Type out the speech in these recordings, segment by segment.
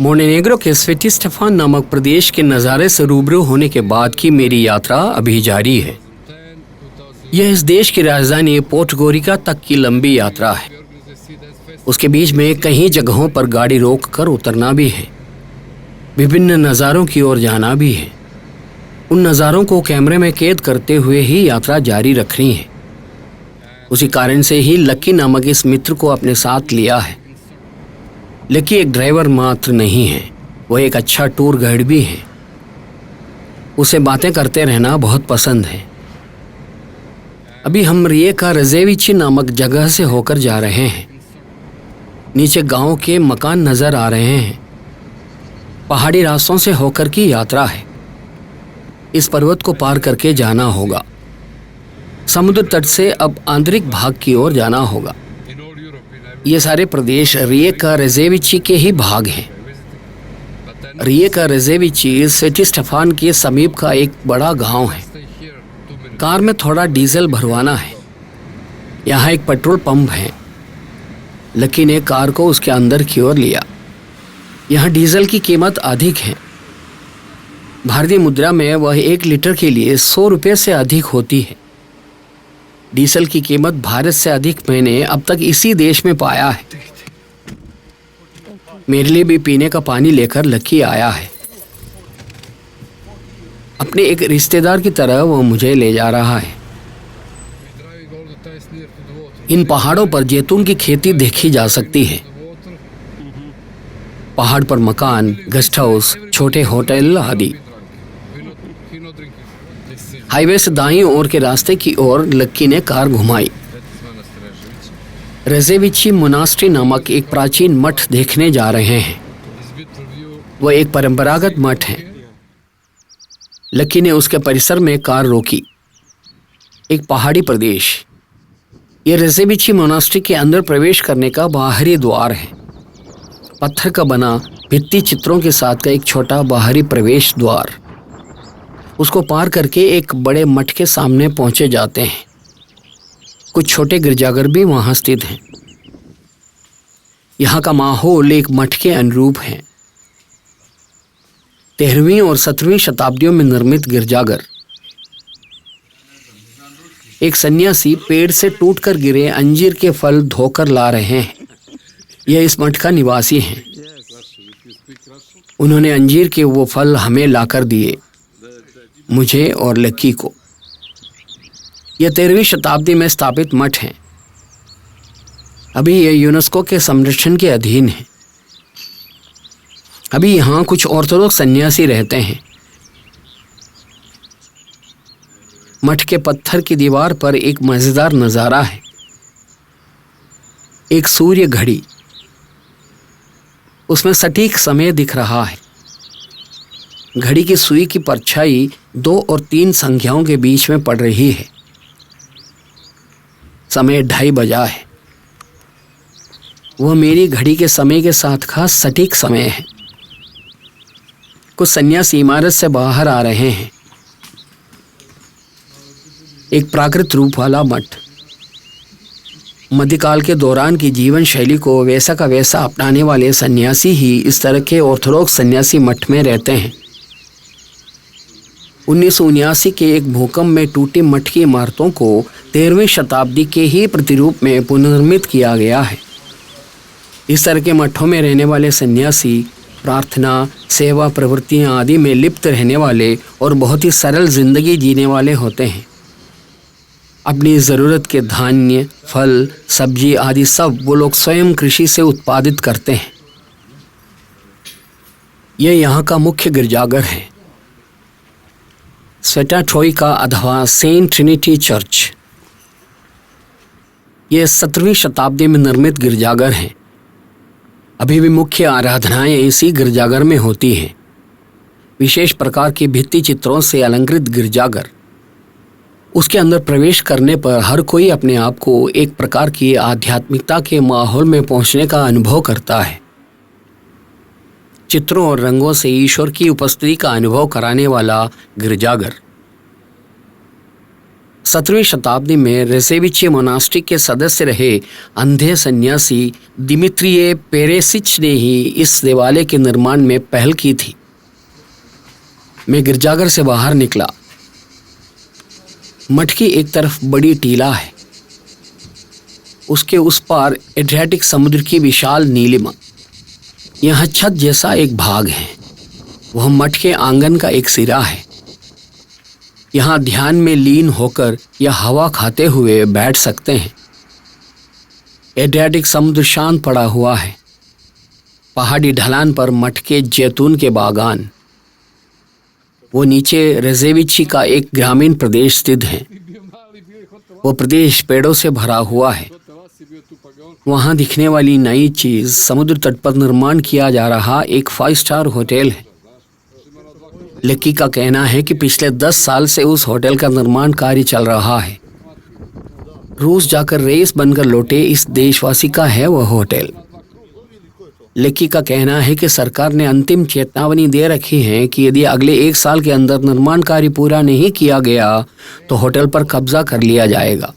Montenegro के स्वेटिस्टेफान नामक प्रदेश के नज़ारे से रूबरू होने के बाद की मेरी यात्रा अभी जारी है। यह इस देश की राजधानी पोर्टगोरिका तक की लंबी यात्रा है। उसके बीच में कई जगहों पर गाड़ी रोक कर उतरना भी है, विभिन्न नज़ारों की ओर जाना भी है। उन नज़ारों को कैमरे में कैद करते हुए ही यात्रा जारी रखनी है। उसी कारण से ही लक्की नामक इस मित्र को अपने साथ लिया है। लक्की एक ड्राइवर मात्र नहीं है, वो एक अच्छा टूर गाइड भी है। उसे बातें करते रहना बहुत पसंद है। अभी हम रिएका रजेविची नामक जगह से होकर जा रहे हैं। नीचे गांव के मकान नजर आ रहे हैं। पहाड़ी रास्तों से होकर की यात्रा है। इस पर्वत को पार करके जाना होगा। समुद्र तट से अब आंतरिक भाग की ओर जाना होगा। ये सारे प्रदेश रिएका रजेविची के ही भाग हैं। रिएका रजेविची स्वेटिस्टेफान के समीप का एक बड़ा गांव है। कार में थोड़ा डीजल भरवाना है। यहाँ एक पेट्रोल पंप है। लकी ने कार को उसके अंदर की ओर लिया। यहाँ डीजल की कीमत अधिक है। भारतीय मुद्रा में वह 1 लीटर के लिए 100 रुपये से अधिक होती है। डीजल की कीमत भारत से अधिक मैंने अब तक इसी देश में पाया है। मेरे लिए भी पीने का पानी लेकर लकी आया है। अपने एक रिश्तेदार की तरह वो मुझे ले जा रहा है। इन पहाड़ों पर जैतून की खेती देखी जा सकती है। पहाड़ पर मकान, गेस्ट हाउस, छोटे होटल आदि। हाईवे से दाईं ओर के रास्ते की ओर लक्की ने कार घुमाई। रजेविची मोनास्ट्री नामक एक प्राचीन मठ देखने जा रहे हैं। वह एक परंपरागत मठ है। लक्की ने उसके परिसर में कार रोकी। एक पहाड़ी प्रदेश। यह रजेविची मोनास्ट्री के अंदर प्रवेश करने का बाहरी द्वार है। पत्थर का बना भित्ति चित्रों के साथ का एक छोटा बाहरी प्रवेश द्वार। उसको पार करके एक बड़े मठ के सामने पहुंचे जाते हैं। कुछ छोटे गिरजाघर भी वहां स्थित हैं। यहाँ का माहौल एक मठ के अनुरूप है। 13वीं और 17वीं शताब्दियों में निर्मित गिरजाघर। एक सन्यासी पेड़ से टूटकर गिरे अंजीर के फल धोकर ला रहे हैं। यह इस मठ का निवासी है। उन्होंने अंजीर के वो फल हमें लाकर दिए, मुझे और लक्की को। यह 13वीं शताब्दी में स्थापित मठ है। अभी यह यूनेस्को के संरक्षण के अधीन है। अभी यहाँ कुछ ऑर्थोडॉक्स सन्यासी रहते हैं। मठ के पत्थर की दीवार पर एक मजेदार नजारा है। एक सूर्य घड़ी, उसमें सटीक समय दिख रहा है। घड़ी की सुई की परछाई 2 और 3 संख्याओं के बीच में पड़ रही है। समय 2:30 बजा है। वह मेरी घड़ी के समय के साथ का सटीक समय है। कुछ सन्यासी इमारत से बाहर आ रहे हैं। एक प्राकृत रूप वाला मठ। मध्यकाल के दौरान की जीवन शैली को वैसा का वैसा अपनाने वाले सन्यासी ही इस तरह के ऑर्थोडॉक्स सन्यासी मठ में रहते हैं। 1979 के एक भूकंप में टूटी मठ की इमारतों को 13वीं शताब्दी के ही प्रतिरूप में पुनर्निर्मित किया गया है। इस तरह के मठों में रहने वाले सन्यासी प्रार्थना, सेवा प्रवृत्तियां आदि में लिप्त रहने वाले और बहुत ही सरल जिंदगी जीने वाले होते हैं। अपनी ज़रूरत के धान्य, फल, सब्जी आदि सब वो लोग स्वयं कृषि से उत्पादित करते हैं। यह यहाँ का मुख्य गिरजाघर है, स्वेटा ट्रोइका अथवा सेंट ट्रिनिटी चर्च। यह 17वीं शताब्दी में निर्मित गिरजाघर है। अभी भी मुख्य आराधनाएं इसी गिरजाघर में होती हैं। विशेष प्रकार की भित्ति चित्रों से अलंकृत गिरजाघर। उसके अंदर प्रवेश करने पर हर कोई अपने आप को एक प्रकार की आध्यात्मिकता के माहौल में पहुंचने का अनुभव करता है। चित्रों और रंगों से ईश्वर की उपस्थिति का अनुभव कराने वाला गिरजाघर। 17वीं शताब्दी में रेसेविचे मोनास्ट्री के सदस्य रहे अंधे सन्यासी दिमित्रिये पेरेसिच ने ही इस देवालय के निर्माण में पहल की थी। मैं गिरजाघर से बाहर निकला। मठ की एक तरफ बड़ी टीला है, उसके उस पार एड्रियाटिक समुद्र की विशाल नीलिमा। यहाँ छत जैसा एक भाग है, वह मठ के आंगन का एक सिरा है। यहाँ ध्यान में लीन होकर या हवा खाते हुए बैठ सकते हैं। एड्रियाटिक समुद्र शांत पड़ा हुआ है। पहाड़ी ढलान पर मठ के जैतून के बागान। वो नीचे रेजेविची का एक ग्रामीण प्रदेश स्थित है। वो प्रदेश पेड़ों से भरा हुआ है। वहाँ दिखने वाली नई चीज समुद्र तट पर निर्माण किया जा रहा एक 5 स्टार होटल है। लक्की का कहना है कि पिछले 10 साल से उस होटल का निर्माण कार्य चल रहा है। रूस जाकर रईस बनकर लौटे इस देशवासी का है वह होटल। लक्की का कहना है कि सरकार ने अंतिम चेतावनी दे रखी है कि यदि अगले 1 साल के अंदर निर्माण कार्य पूरा नहीं किया गया तो होटल पर कब्जा कर लिया जाएगा।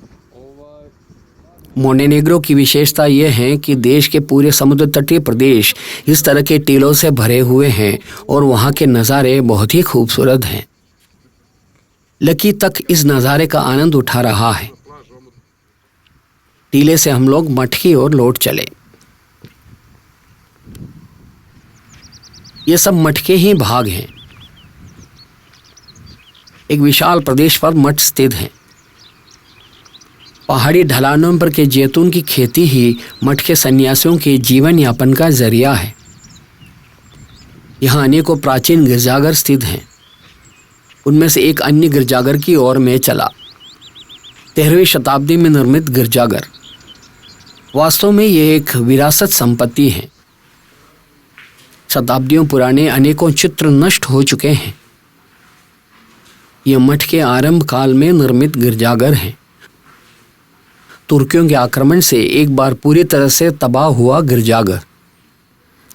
मोंटेनेग्रो की विशेषता यह है कि देश के पूरे समुद्र तटीय प्रदेश इस तरह के टीलों से भरे हुए हैं और वहाँ के नज़ारे बहुत ही खूबसूरत हैं। लकी तक इस नज़ारे का आनंद उठा रहा है। टीले से हम लोग मठ की ओर लौट चले। ये सब मठ के ही भाग हैं। एक विशाल प्रदेश पर मठ स्थित है। पहाड़ी ढलानों पर के जैतून की खेती ही मठ के सन्यासियों के जीवन यापन का जरिया है। यहाँ अनेकों प्राचीन गिरजाघर स्थित हैं। उनमें से एक अन्य गिरजाघर की ओर मैं चला। 13वीं शताब्दी में निर्मित गिरजाघर। वास्तव में यह एक विरासत संपत्ति है। शताब्दियों पुराने अनेकों चित्र नष्ट हो चुके हैं। यह मठ के आरंभ काल में निर्मित गिरजाघर हैं। तुर्कियों के आक्रमण से एक बार पूरी तरह से तबाह हुआ गिरजाघर।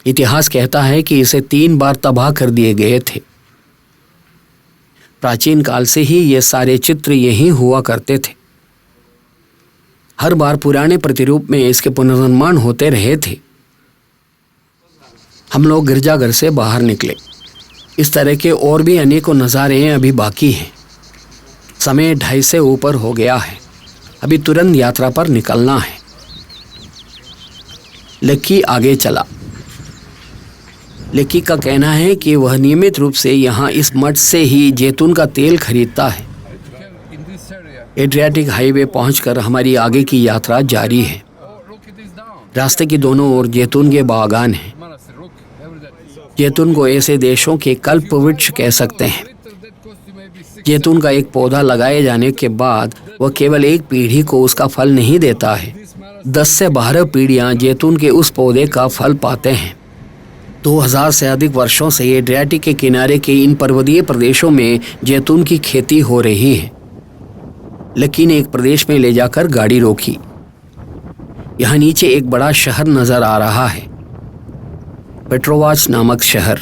इतिहास कहता है कि इसे 3 बार तबाह कर दिए गए थे। प्राचीन काल से ही ये सारे चित्र यहीं हुआ करते थे। हर बार पुराने प्रतिरूप में इसके पुनर्निर्माण होते रहे थे। हम लोग गिरजाघर से बाहर निकले। इस तरह के और भी अनेकों नज़ारे अभी बाकी हैं। समय 2:30 से ऊपर हो गया है। अभी तुरंत यात्रा पर निकलना है। लक्की आगे चला। लक्की का कहना है कि वह नियमित रूप से यहाँ इस मठ से ही जैतून का तेल खरीदता है। एड्रियाटिक हाईवे पहुंचकर हमारी आगे की यात्रा जारी है। रास्ते की दोनों ओर जैतून के बागान हैं। जैतून को ऐसे देशों के कल्प वृक्ष कह सकते हैं। जैतून का एक पौधा लगाए जाने के बाद वह केवल एक पीढ़ी को उसका फल नहीं देता है। 10 से 12 पीढ़ियां जैतून के उस पौधे का फल पाते हैं। 2000 से अधिक वर्षों से एड्रियाटिक के किनारे के इन पर्वतीय प्रदेशों में जैतून की खेती हो रही है। लकी ने एक प्रदेश में ले जाकर गाड़ी रोकी। यहाँ नीचे एक बड़ा शहर नजर आ रहा है, पेट्रोवाच नामक शहर।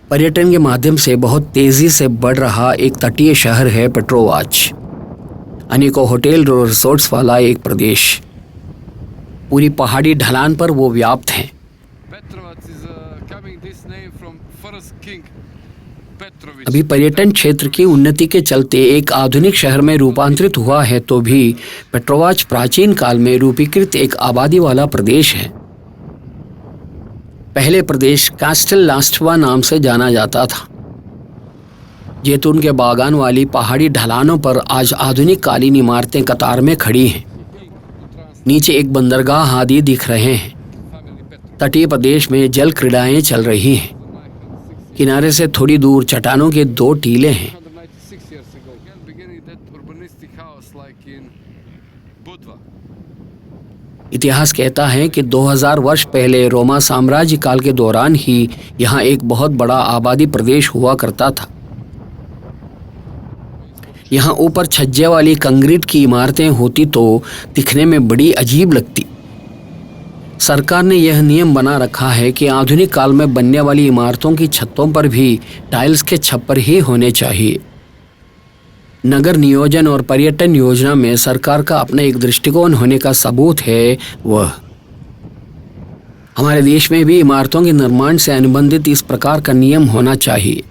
पर्यटन के माध्यम से बहुत तेजी से बढ़ रहा एक तटीय शहर है पेट्रोवाच। अनेकों होटल और रिसोर्ट्स वाला एक प्रदेश। पूरी पहाड़ी ढलान पर वो व्याप्त हैं। अभी पर्यटन क्षेत्र की उन्नति के चलते एक आधुनिक शहर में रूपांतरित हुआ है, तो भी पेट्रोवाच प्राचीन काल में रूपीकृत एक आबादी वाला प्रदेश है। पहले प्रदेश कास्टेल लास्टवा नाम से जाना जाता था। जैतून के बागान वाली पहाड़ी ढलानों पर आज आधुनिक कालीन इमारतें कतार में खड़ी हैं। नीचे एक बंदरगाह आदि दिख रहे हैं। तटीय प्रदेश में जल क्रीड़ाएं चल रही हैं। किनारे से थोड़ी दूर चट्टानों के 2 टीले हैं। इतिहास कहता है कि 2000 वर्ष पहले रोमा साम्राज्य काल के दौरान ही यहाँ एक बहुत बड़ा आबादी प्रदेश हुआ करता था। यहाँ ऊपर छज्जे वाली कंक्रीट की इमारतें होती तो दिखने में बड़ी अजीब लगती। सरकार ने यह नियम बना रखा है कि आधुनिक काल में बनने वाली इमारतों की छतों पर भी टाइल्स के छप्पर ही होने चाहिए। नगर नियोजन और पर्यटन योजना में सरकार का अपना एक दृष्टिकोण होने का सबूत है वह। हमारे देश में भी इमारतों के निर्माण से अनुबंधित इस प्रकार का नियम होना चाहिए।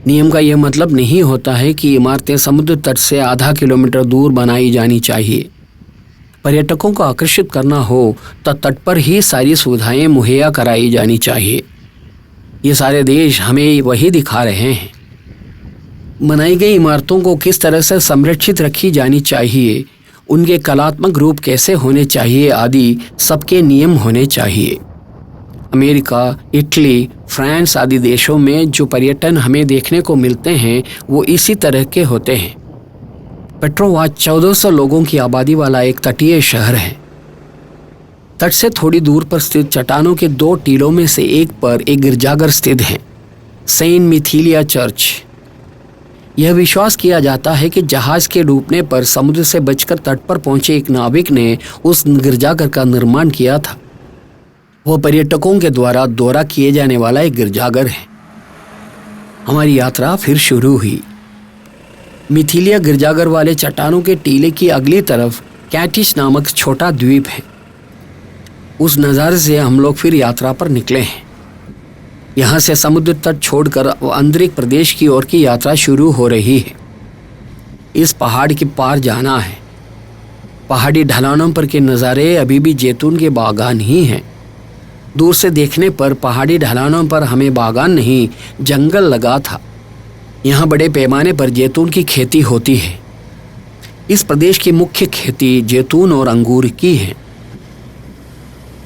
नियम का यह मतलब नहीं होता है कि इमारतें समुद्र तट से आधा किलोमीटर दूर बनाई जानी चाहिए। पर्यटकों को आकर्षित करना हो तो तट पर ही सारी सुविधाएं मुहैया कराई जानी चाहिए। ये सारे देश हमें वही दिखा रहे हैं। बनाई गई इमारतों को किस तरह से संरक्षित रखी जानी चाहिए, उनके कलात्मक रूप कैसे होने चाहिए आदि सबके नियम होने चाहिए। अमेरिका, इटली, फ्रांस आदि देशों में जो पर्यटन हमें देखने को मिलते हैं वो इसी तरह के होते हैं। पेट्रोवाच 1400 लोगों की आबादी वाला एक तटीय शहर है। तट से थोड़ी दूर पर स्थित चट्टानों के 2 टीलों में से एक पर एक गिरजाघर स्थित है, सेंट मिथिलिया चर्च। यह विश्वास किया जाता है कि जहाज के डूबने पर समुद्र से बचकर तट पर पहुंचे एक नाविक ने उस गिरजाघर का निर्माण किया था। वह पर्यटकों के द्वारा दौरा किए जाने वाला एक गिरजाघर है। हमारी यात्रा फिर शुरू हुई। मिथिलिया गिरजाघर वाले चट्टानों के टीले की अगली तरफ कैटिश नामक छोटा द्वीप है। उस नज़ारे से हम लोग फिर यात्रा पर निकले हैं। यहाँ से समुद्र तट छोड़कर आंतरिक प्रदेश की ओर की यात्रा शुरू हो रही है। इस पहाड़ के पार जाना है। पहाड़ी ढलानों पर के नज़ारे अभी भी जैतून के बागान ही हैं। दूर से देखने पर पहाड़ी ढलानों पर हमें बागान नहीं, जंगल लगा था। यहाँ बड़े पैमाने पर जैतून की खेती होती है। इस प्रदेश की मुख्य खेती जैतून और अंगूर की है।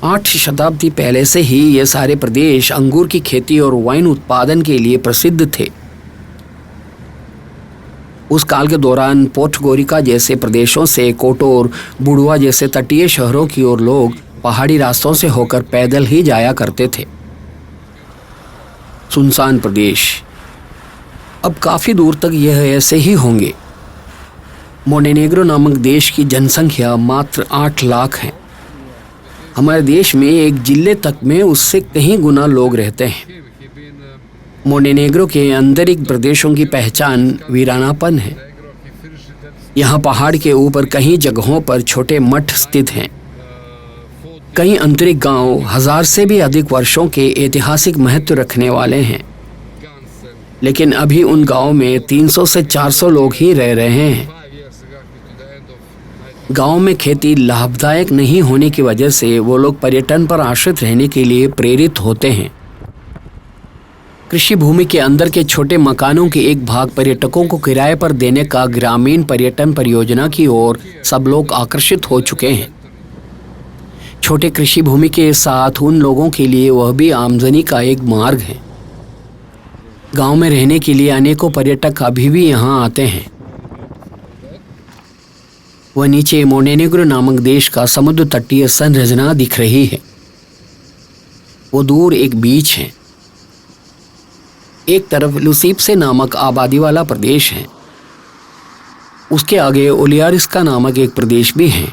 8 शताब्दी पहले से ही ये सारे प्रदेश अंगूर की खेती और वाइन उत्पादन के लिए प्रसिद्ध थे। उस काल के दौरान पोर्टगोरिका जैसे प्रदेशों से कोटोर, बुडुआ जैसे तटीय शहरों की ओर लोग पहाड़ी रास्तों से होकर पैदल ही जाया करते थे। सुनसान प्रदेश। अब काफी दूर तक यह ऐसे ही होंगे। मोंटेनेग्रो नामक देश की जनसंख्या मात्र 8 लाख है। हमारे देश में एक जिले तक में उससे कहीं गुना लोग रहते हैं। मोंटेनेग्रो के आंतरिक प्रदेशों की पहचान वीरानापन है। यहाँ पहाड़ के ऊपर कई जगहों पर छोटे मठ स्थित हैं। कई आंतरिक गांव 1000 से भी अधिक वर्षों के ऐतिहासिक महत्व रखने वाले हैं, लेकिन अभी उन गांवों में 300 से 400 लोग ही रह रहे हैं। गांव में खेती लाभदायक नहीं होने की वजह से वो लोग पर्यटन पर आश्रित रहने के लिए प्रेरित होते हैं। कृषि भूमि के अंदर के छोटे मकानों के एक भाग पर्यटकों को किराए पर देने का ग्रामीण पर्यटन परियोजना की ओर सब लोग आकर्षित हो चुके हैं। छोटे कृषि भूमि के साथ उन लोगों के लिए वह भी आमदनी का एक मार्ग है। गांव में रहने के लिए अनेकों पर्यटक अभी भी यहाँ आते हैं। वह नीचे मोंटेनेग्रो नामक देश का समुद्र तटीय संरचना दिख रही है। वो दूर एक बीच है। एक तरफ लुसीप्से नामक आबादी वाला प्रदेश है। उसके आगे ओलियारिस्का नामक एक प्रदेश भी है।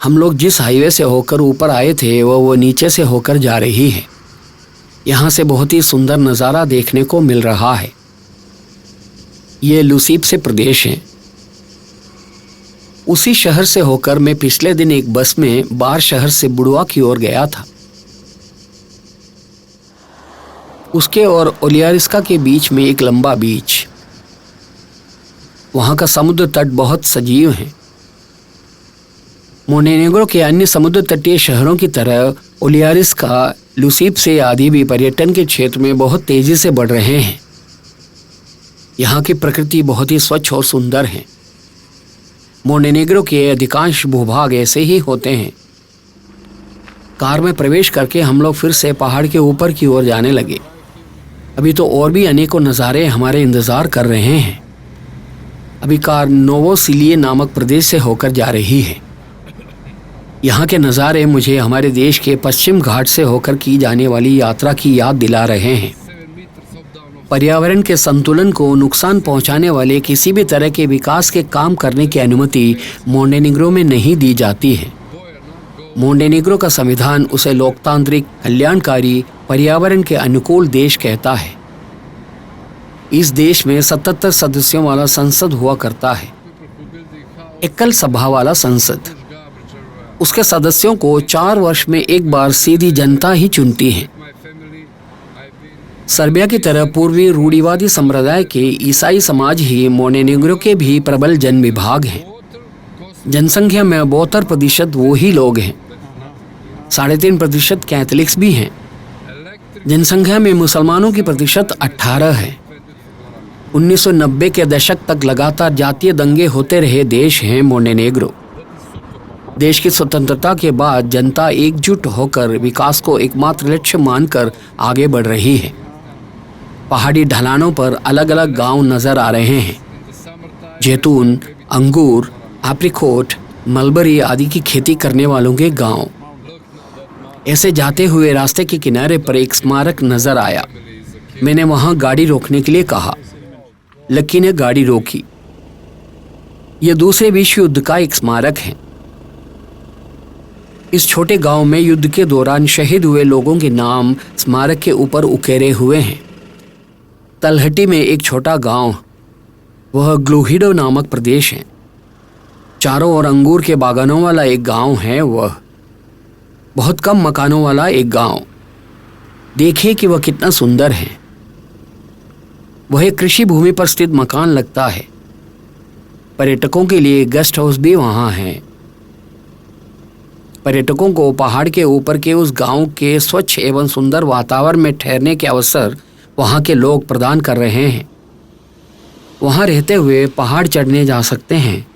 हम लोग जिस हाईवे से होकर ऊपर आए थे वो नीचे से होकर जा रही है। यहाँ से बहुत ही सुंदर नज़ारा देखने को मिल रहा है। ये लुसीप्से प्रदेश है। उसी शहर से होकर मैं पिछले दिन एक बस में बार शहर से बुडुआ की ओर गया था। उसके और ओलियारिस्का के बीच में एक लंबा बीच। वहां का समुद्र तट बहुत सजीव है। मोंटेनेग्रो के अन्य समुद्र तटीय शहरों की तरह ओलियारिस्का, लुसीप्से आदि भी पर्यटन के क्षेत्र में बहुत तेजी से बढ़ रहे हैं। यहाँ की प्रकृति बहुत ही स्वच्छ और सुंदर है। मोंटेनेग्रो के अधिकांश भूभाग ऐसे ही होते हैं। कार में प्रवेश करके हम लोग फिर से पहाड़ के ऊपर की ओर जाने लगे। अभी तो और भी अनेकों नज़ारे हमारे इंतज़ार कर रहे हैं। अभी कार नोवोसिलिए नामक प्रदेश से होकर जा रही है। यहाँ के नज़ारे मुझे हमारे देश के पश्चिम घाट से होकर की जाने वाली यात्रा की याद दिला रहे हैं। पर्यावरण के संतुलन को नुकसान पहुंचाने वाले किसी भी तरह के विकास के काम करने की अनुमति मोंटेनेग्रो में नहीं दी जाती है। मोंटेनेग्रो का संविधान उसे लोकतांत्रिक, कल्याणकारी, पर्यावरण के अनुकूल देश कहता है। इस देश में 77 सदस्यों वाला संसद हुआ करता है, एकल सभा वाला संसद। उसके सदस्यों को 4 वर्ष में एक बार सीधी जनता ही चुनती है। सर्बिया की तरह पूर्वी रूढ़िवादी संप्रदाय के ईसाई समाज ही मोंटेनेग्रो के भी प्रबल जन विभाग हैं। जनसंख्या में 72% वो ही लोग हैं। 3.5% कैथोलिक्स भी हैं। जनसंख्या में मुसलमानों की प्रतिशत 18 है। 1990 के दशक तक लगातार जातीय दंगे होते रहे देश है मोंटेनेग्रो। देश की स्वतंत्रता के बाद जनता एकजुट होकर विकास को एकमात्र लक्ष्य मानकर आगे बढ़ रही है। पहाड़ी ढलानों पर अलग अलग गांव नजर आ रहे हैं। जैतून, अंगूर, एप्रिकॉट, मलबरी आदि की खेती करने वालों के गांव। ऐसे जाते हुए रास्ते के किनारे पर एक स्मारक नजर आया। मैंने वहां गाड़ी रोकने के लिए कहा। लक्की ने गाड़ी रोकी। यह दूसरे विश्व युद्ध का एक स्मारक है। इस छोटे गांव में युद्ध के दौरान शहीद हुए लोगों के नाम स्मारक के ऊपर उकेरे हुए हैं। तलहटी में एक छोटा गांव, वह ग्लूहिडो नामक प्रदेश है। चारों ओर अंगूर के बागानों वाला एक गांव है। वह बहुत कम मकानों वाला एक गांव। देखिए कि वह कितना सुंदर है। वह एक कृषि भूमि पर स्थित मकान लगता है। पर्यटकों के लिए गेस्ट हाउस भी वहां है। पर्यटकों को पहाड़ के ऊपर के उस गांव के स्वच्छ एवं सुंदर वातावरण में ठहरने के अवसर वहां के लोग प्रदान कर रहे हैं। वहां रहते हुए पहाड़ चढ़ने जा सकते हैं,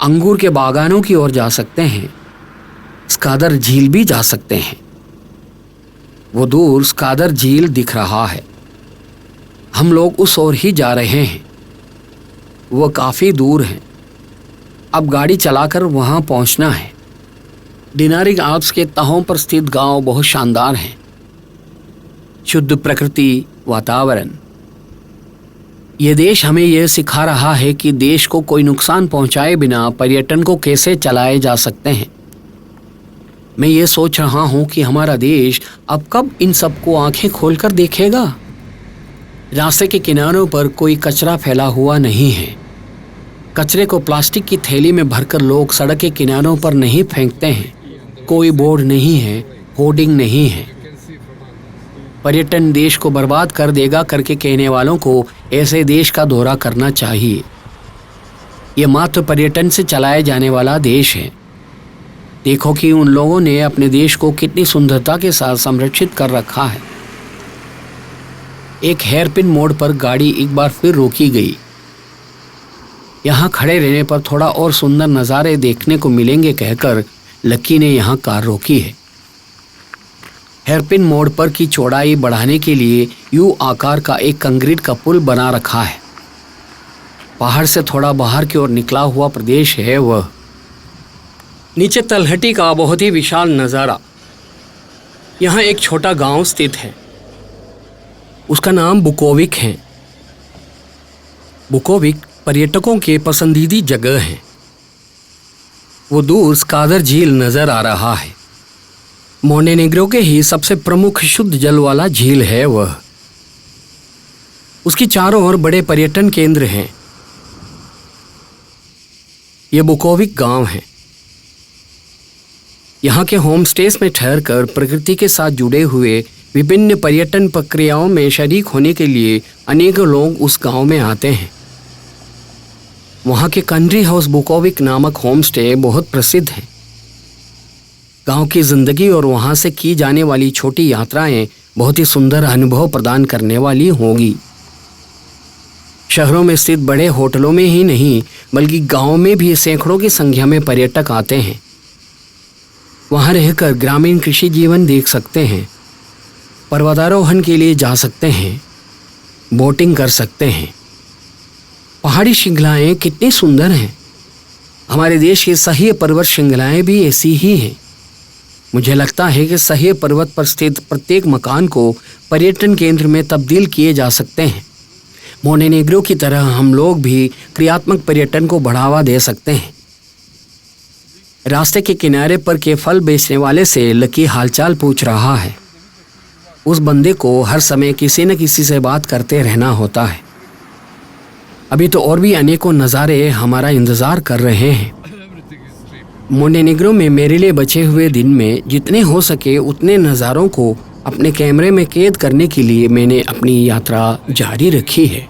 अंगूर के बागानों की ओर जा सकते हैं, स्कादर झील भी जा सकते हैं। वो दूर स्कादर झील दिख रहा है। हम लोग उस ओर ही जा रहे हैं। वो काफी दूर है। अब गाड़ी चलाकर वहां पहुंचना है। डिनारिंग आल्प्स के तहों पर स्थित गांव बहुत शानदार हैं। शुद्ध प्रकृति, वातावरण। यह देश हमें यह सिखा रहा है कि देश को कोई नुकसान पहुंचाए बिना पर्यटन को कैसे चलाए जा सकते हैं। मैं ये सोच रहा हूं कि हमारा देश अब कब इन सबको आंखें खोलकर देखेगा। रास्ते के किनारों पर कोई कचरा फैला हुआ नहीं है। कचरे को प्लास्टिक की थैली में भरकर लोग सड़क के किनारों पर नहीं फेंकते हैं। कोई बोर्ड नहीं है, होर्डिंग नहीं है। पर्यटन देश को बर्बाद कर देगा करके कहने वालों को ऐसे देश का दौरा करना चाहिए। ये मात्र पर्यटन से चलाए जाने वाला देश है। देखो कि उन लोगों ने अपने देश को कितनी सुंदरता के साथ संरक्षित कर रखा है। एक हेयरपिन मोड़ पर गाड़ी एक बार फिर रोकी गई। यहाँ खड़े रहने पर थोड़ा और सुंदर नज़ारे देखने को मिलेंगे कहकर लक्की ने यहाँ कार रोकी है। हेयरपिन मोड़ पर की चौड़ाई बढ़ाने के लिए यू आकार का एक कंक्रीट का पुल बना रखा है। पहाड़ से थोड़ा बाहर की ओर निकला हुआ प्रदेश है वह। नीचे तलहटी का बहुत ही विशाल नज़ारा। यहाँ एक छोटा गांव स्थित है। उसका नाम बुकोविक है। बुकोविक पर्यटकों के पसंदीदा जगह है। वो दूर स्कादर झील नजर आ रहा है। मोंटेनेग्रो के ही सबसे प्रमुख शुद्ध जल वाला झील है वह। उसकी चारों ओर बड़े पर्यटन केंद्र हैं। यह बुकोविक गांव है। यहाँ के होम स्टेस में ठहरकर प्रकृति के साथ जुड़े हुए विभिन्न पर्यटन प्रक्रियाओं में शरीक होने के लिए अनेकों लोग उस गांव में आते हैं। वहाँ के कंट्री हाउस बुकोविक नामक होम स्टे बहुत प्रसिद्ध है। गांव की जिंदगी और वहाँ से की जाने वाली छोटी यात्राएं बहुत ही सुंदर अनुभव प्रदान करने वाली होंगी। शहरों में स्थित बड़े होटलों में ही नहीं बल्कि गांव में भी सैकड़ों की संख्या में पर्यटक आते हैं। वहाँ रहकर ग्रामीण कृषि जीवन देख सकते हैं, पर्वतारोहण के लिए जा सकते हैं, बोटिंग कर सकते हैं। पहाड़ी श्रृंखलाएं कितनी सुंदर हैं। हमारे देश की सह्य पर्वत श्रृंखलाएं भी ऐसी ही हैं। मुझे लगता है कि सह्य पर्वत पर स्थित प्रत्येक मकान को पर्यटन केंद्र में तब्दील किए जा सकते हैं। मोंटेनेग्रो की तरह हम लोग भी क्रियात्मक पर्यटन को बढ़ावा दे सकते हैं। रास्ते के किनारे पर के फल बेचने वाले से लकी हालचाल पूछ रहा है। उस बंदे को हर समय किसी न किसी से बात करते रहना होता है। अभी तो और भी अनेकों नज़ारे हमारा इंतज़ार कर रहे हैं। मोंटेनेग्रो में मेरे लिए बचे हुए दिन में जितने हो सके उतने नज़ारों को अपने कैमरे में कैद करने के लिए मैंने अपनी यात्रा जारी रखी है।